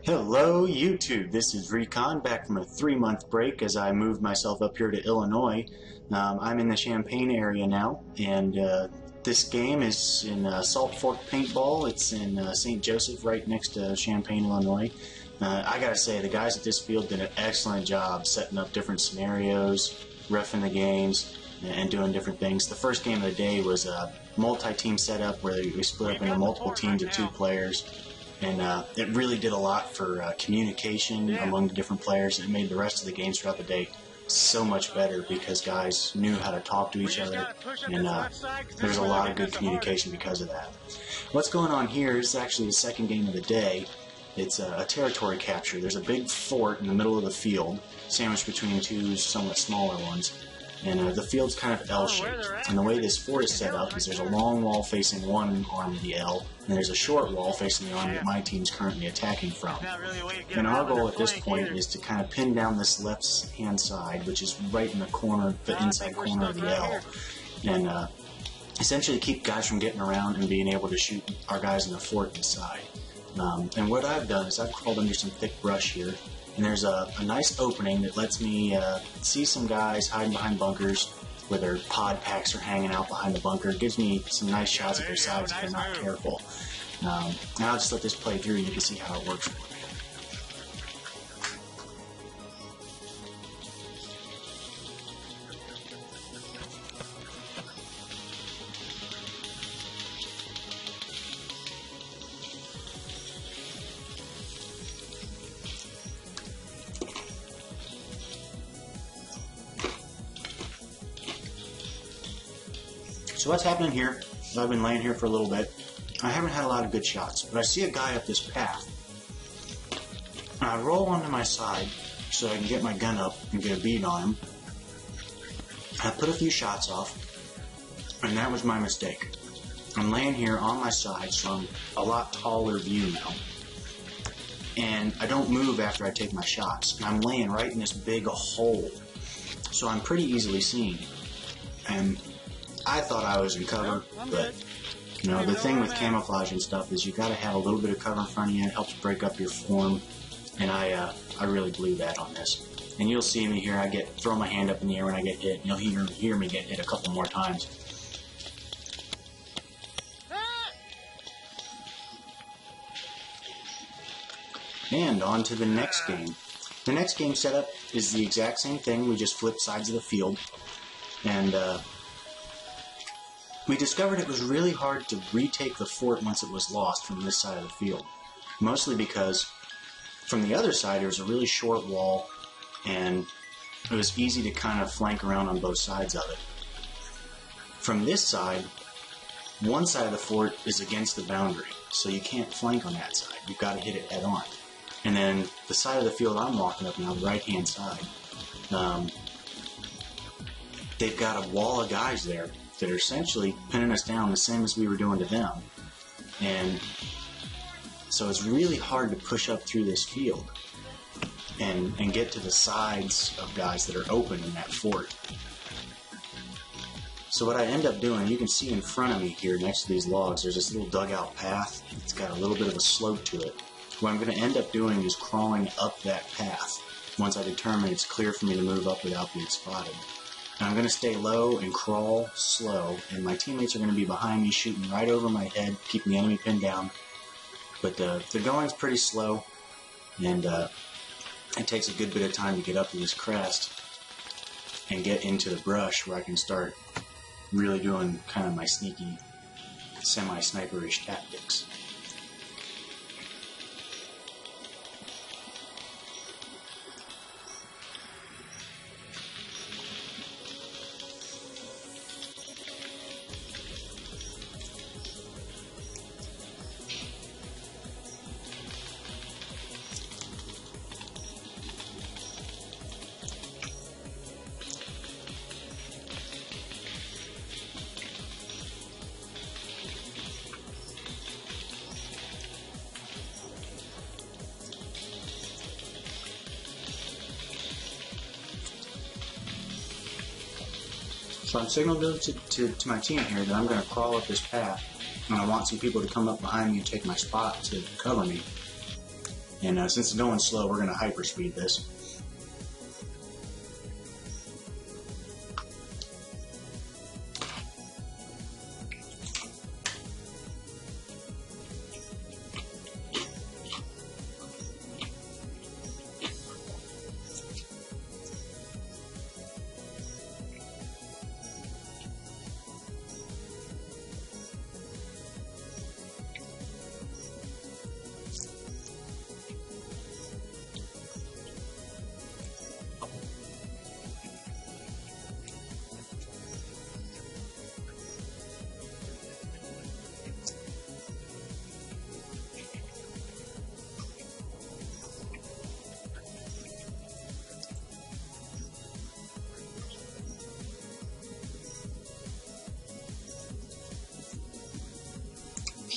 Hello YouTube, this is Recon back from a 3-month break as I moved myself up here to Illinois. I'm in the Champaign area now, and this game is in Saltfork Paintball. It's in St. Joseph, right next to Champaign, Illinois. I gotta say, the guys at this field did an excellent job setting up different scenarios, reffing the games, and doing different things. The first game of the day was a multi-team setup where we split up into multiple teams of 2 players. And it really did a lot for communication among the different players. It made the rest of the games throughout the day so much better because guys knew how to talk to each other, and there's a lot of good communication because of that. What's going on here is actually the second game of the day. It's a territory capture. There's a big fort in the middle of the field, sandwiched between 2 somewhat smaller ones. And the field's kind of L-shaped. And the way this fort is set up is there's a long wall facing one arm of the L, and there's a short wall facing the arm that my team's currently attacking from. And our goal at this point is to kind of pin down this left-hand side, which is right in the corner, the inside corner of the L, and essentially keep guys from getting around and being able to shoot our guys in the fort inside. And what I've done is I've crawled under some thick brush here, and there's a nice opening that lets me see some guys hiding behind bunkers where their pod packs are hanging out behind the bunker. It gives me some nice shots at their sides if they're not careful. And I'll just let this play through and you can see how it works for me. So what's happening here, I've been laying here for a little bit. I haven't had a lot of good shots, but I see a guy up this path. And I roll onto my side so I can get my gun up and get a bead on him. I put a few shots off, and that was my mistake. I'm laying here on my side, so I'm a lot taller view now. And I don't move after I take my shots. And I'm laying right in this big hole, so I'm pretty easily seen. And I thought I was in cover, but you know, the thing with camouflage and stuff is you got to have a little bit of cover in front of you. It helps break up your form, and I really blew that on this. And you'll see me here. I throw my hand up in the air when I get hit, and you'll hear me get hit a couple more times. And on to the next game. The next game setup is the exact same thing. We just flip sides of the field, and we discovered it was really hard to retake the fort once it was lost from this side of the field. Mostly because from the other side there was a really short wall and it was easy to kind of flank around on both sides of it. From this side, one side of the fort is against the boundary, so you can't flank on that side. You've got to hit it head on. And then the side of the field I'm walking up now, the right-hand side, they've got a wall of guys there that are essentially pinning us down the same as we were doing to them. And so it's really hard to push up through this field and get to the sides of guys that are open in that fort. So what I end up doing, you can see in front of me here next to these logs, there's this little dugout path. It's got a little bit of a slope to it. What I'm going to end up doing is crawling up that path once I determine it's clear for me to move up without being spotted. And I'm going to stay low and crawl slow, and my teammates are going to be behind me shooting right over my head, keeping the enemy pinned down. But the going's pretty slow, and it takes a good bit of time to get up to this crest and get into the brush where I can start really doing kind of my sneaky, semi-sniperish tactics. So I'm signaling to my team here that I'm going to crawl up this path, and I want some people to come up behind me and take my spot to cover me. And since it's going slow, we're going to hyperspeed this.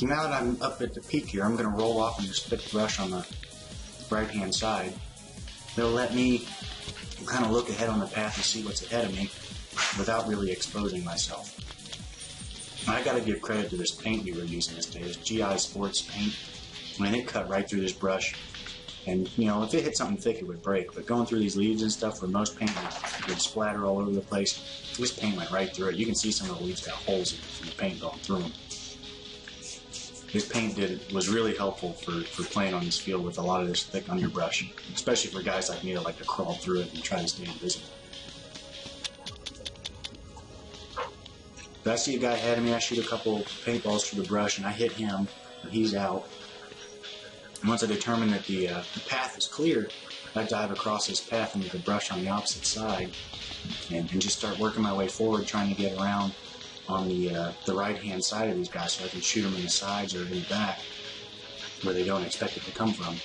Now that I'm up at the peak here, I'm going to roll off and just stick the brush on the right-hand side. It'll let me kind of look ahead on the path and see what's ahead of me without really exposing myself. I got to give credit to this paint we were using this day, this GI Sports paint. I mean, it cut right through this brush, and you know, if it hit something thick, it would break. But going through these leaves and stuff, where most paint would splatter all over the place, this paint went right through it. You can see some of the leaves got holes in it from the paint going through them. This paint was really helpful for playing on this field with a lot of this thick underbrush, especially for guys like me that like to crawl through it and try to stay invisible. If I see a guy ahead of me, I shoot a couple paintballs through the brush and I hit him, and he's out. And once I determine that the path is clear, I dive across this path into the brush on the opposite side and just start working my way forward, trying to get around on the right-hand side of these guys so I can shoot them in the sides or in the back where they don't expect it to come from.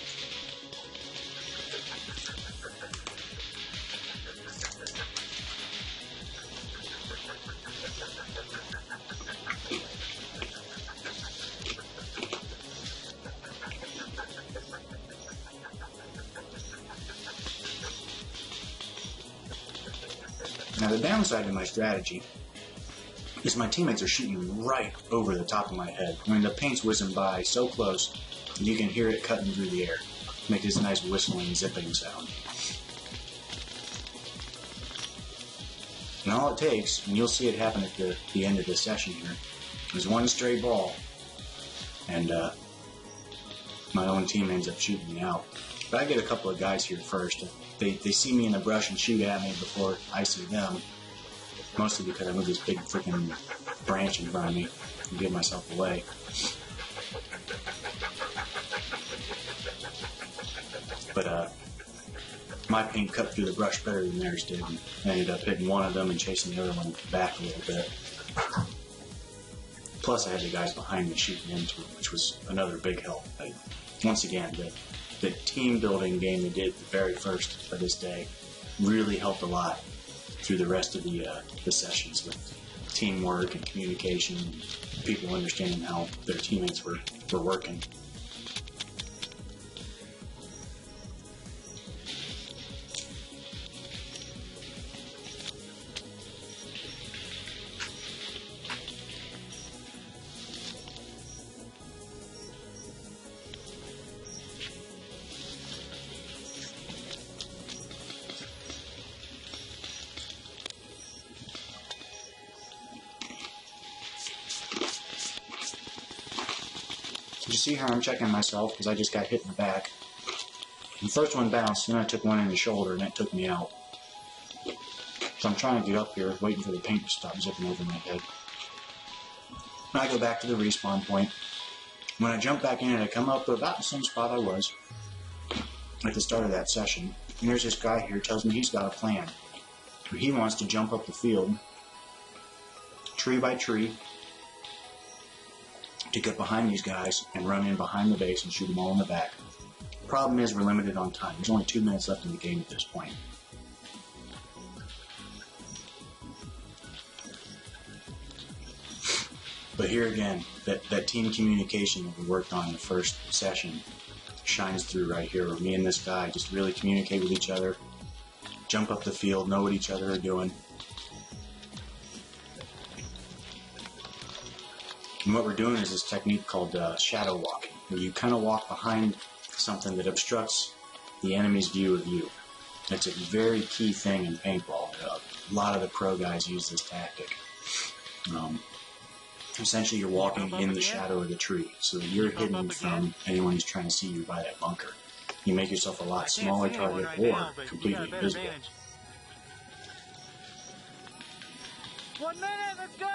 Now the downside to my strategy is my teammates are shooting right over the top of my head. I mean, the paint's whizzing by so close, and you can hear it cutting through the air. Make this nice whistling, zipping sound. And all it takes, and you'll see it happen at the end of this session here, is one stray ball, and my own team ends up shooting me out. But I get a couple of guys here first. They see me in the brush and shoot at me before I see them. Mostly because I moved this big freaking branch in front of me and give myself away. But my paint cut through the brush better than theirs did. And I ended up hitting one of them and chasing the other one back a little bit. Plus I had the guys behind me shooting into it, which was another big help. Once again, the team building game we did the very first of this day really helped a lot through the rest of the sessions with teamwork and communication and people understanding how their teammates were working. You see how I'm checking myself because I just got hit in the back. The first one bounced, then I took one in the shoulder and that took me out. So I'm trying to get up here, waiting for the paint to stop zipping over my head. When I go back to the respawn point, when I jump back in it, I come up to about the same spot I was at the start of that session. And there's this guy here who tells me he's got a plan. He wants to jump up the field, tree by tree, to get behind these guys and run in behind the base and shoot them all in the back. Problem is we're limited on time. There's only 2 minutes left in the game at this point. But here again, that team communication that we worked on in the first session shines through right here, where me and this guy just really communicate with each other, jump up the field, know what each other are doing. And what we're doing is this technique called shadow walking, where you kind of walk behind something that obstructs the enemy's view of you. It's a very key thing in paintball. A lot of the pro guys use this tactic. Essentially, you're walking in the shadow of the tree, so that you're hidden from anyone who's trying to see you by that bunker. You make yourself a lot smaller target or completely invisible. 1 minute, let's go!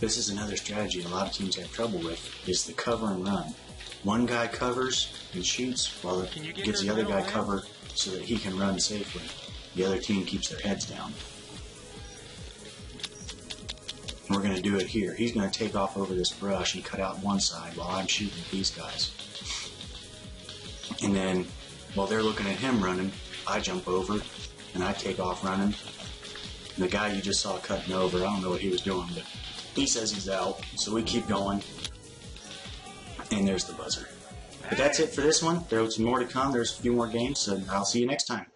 This is another strategy a lot of teams have trouble with, is the cover and run. One guy covers and shoots while it gives the other guy cover so that he can run safely. The other team keeps their heads down. And we're going to do it here. He's going to take off over this brush and cut out one side while I'm shooting at these guys. And then, while they're looking at him running, I jump over and I take off running. And the guy you just saw cutting over, I don't know what he was doing, but he says he's out, so we keep going. And there's the buzzer. But that's it for this one. There's more to come. There's a few more games, so I'll see you next time.